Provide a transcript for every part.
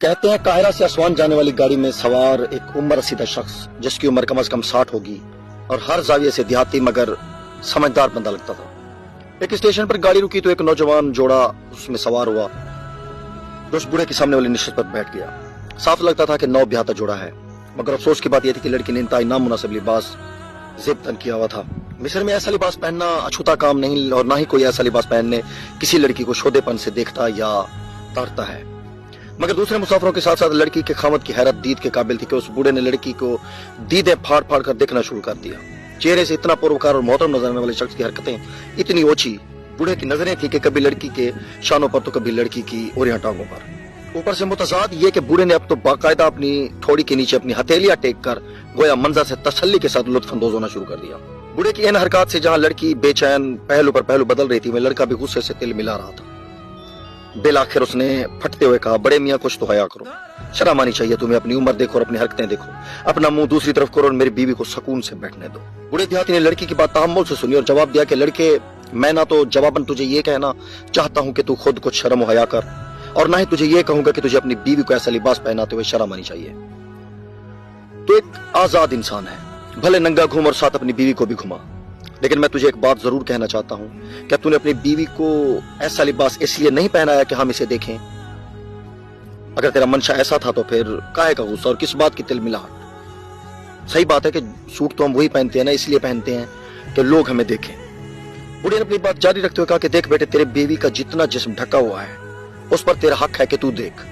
कहते हैं काहिरा से असवान जाने वाली गाड़ी में सवार एक उम्र रसीदा शख्स जिसकी उम्र कम से कम 60 होगी और हर जाविये से देहाती मगर समझदार बंदा लगता था। एक स्टेशन पर गाड़ी रुकी तो एक नौजवान जोड़ा उसमें सवार हुआ जो उस बूढ़े के सामने वाली निश्चित पर बैठ गया। साफ लगता था कि नौ ब्याहता जोड़ा है, मगर अफसोस की बात यह थी कि लड़की ने इंतहाई नामुनासिब लिबास ज़ेब तन किया हुआ था। मिस्र में ऐसा लिबास पहनना अछूता काम नहीं और ना ही कोई ऐसा लिबास पहनने किसी लड़की को शोधेपन से देखता या तारता है। मगर दूसरे मुसाफिरों के साथ साथ लड़की के खामद की हैरत दीद के काबिल थी कि उस बूढ़े ने लड़की को दीदे फाड़ फाड़ कर देखना शुरू कर दिया। चेहरे से इतना पुरवकार और मोहतरम नजर आने वाले शख्स की हरकतें इतनी ओछी, बूढ़े की नजरें थी कि कभी लड़की के शानों पर तो कभी लड़की की ओरियां टांगों पर। ऊपर से मुतजाद ये कि बूढ़े ने अब तो बाकायदा अपनी थोड़ी के नीचे अपनी हथेलियां टेक कर गोया मंजर से तसल्ली के साथ लुत्फ अंदोज होना शुरू कर दिया। बूढ़े की इन हरकत से जहां लड़की बेचैन पहलू पर पहलू बदल रही थी, वह लड़का भी गुस्से से तिल मिला रहा था। बिल आखिर उसने फटते हुए कहा, बड़े मियाँ कुछ तो हया करो, शर्म आनी चाहिए तुम्हें, अपनी उम्र देखो और अपनी हरकतें देखो, अपना मुंह दूसरी तरफ करो और मेरी बीवी को सुकून से बैठने दो। बूढ़े देहाती ने लड़की की बात तहम्मुल से सुनी और जवाब दिया कि लड़के, मैं ना तो जवाबन तुझे ये कहना चाहता हूँ कि तू खुद कुछ शर्म हया कर, और ना ही तुझे ये कहूंगा कि तुझे अपनी बीवी को ऐसा लिबास पहनाते हुए शर्म आनी चाहिए। तो एक आजाद इंसान है, भले नंगा घूम और साथ अपनी बीवी को भी घुमा, लेकिन मैं तुझे एक बात जरूर कहना चाहता हूं, क्या तूने अपनी बीवी को ऐसा लिबास इसलिए नहीं पहनाया कि हम इसे देखें? अगर तेरा मंशा ऐसा था तो फिर काहे का गुस्सा और किस बात की तिलमिलाहट? सही बात है कि सूट तो हम वही पहनते हैं ना, इसलिए पहनते हैं कि लोग हमें देखें। बूढ़े ने अपनी बात जारी रखते हुए कहा कि देख बेटे, तेरे बीवी का जितना जिस्म ढका हुआ है उस पर तेरा हक है कि तू देख,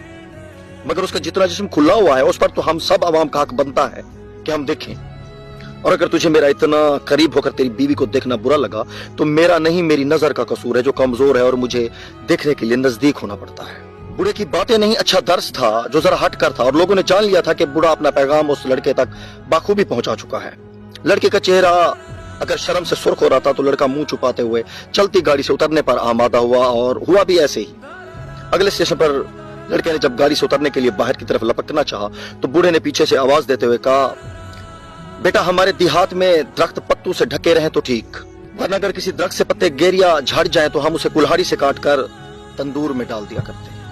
मगर उसका जितना जिस्म खुला हुआ है उस पर तो हम सब आवाम का हक बनता है कि हम देखें। और अगर तुझे मेरा इतना करीब होकर तेरी बीवी को देखना बुरा लगा तो मेरा नहीं, मेरी नजर का कसूर है जो कमजोर है और मुझे देखने के लिए नजदीक होना पड़ता है। बूढ़े की बातें नहीं, अच्छा दर्स था जो जरा हट कर था और लोगों ने जान लिया था कि बूढ़ा अपना पैगाम उस लड़के तक बाखूबी पहुंचा चुका है। लड़के का चेहरा अगर शर्म से सुर्ख हो रहा था तो लड़का मुंह छुपाते हुए चलती गाड़ी से उतरने पर आमादा हुआ, और हुआ भी ऐसे ही। अगले स्टेशन पर लड़के ने जब गाड़ी से उतरने के लिए बाहर की तरफ लपकना चाहा तो बूढ़े ने पीछे से आवाज देते हुए कहा, बेटा, हमारे देहात में दरख्त पत्तों से ढके रहे तो ठीक, वरना अगर किसी दरख्त से पत्ते गिर या झड़ जाए तो हम उसे कुल्हाड़ी से काट कर तंदूर में डाल दिया करते हैं।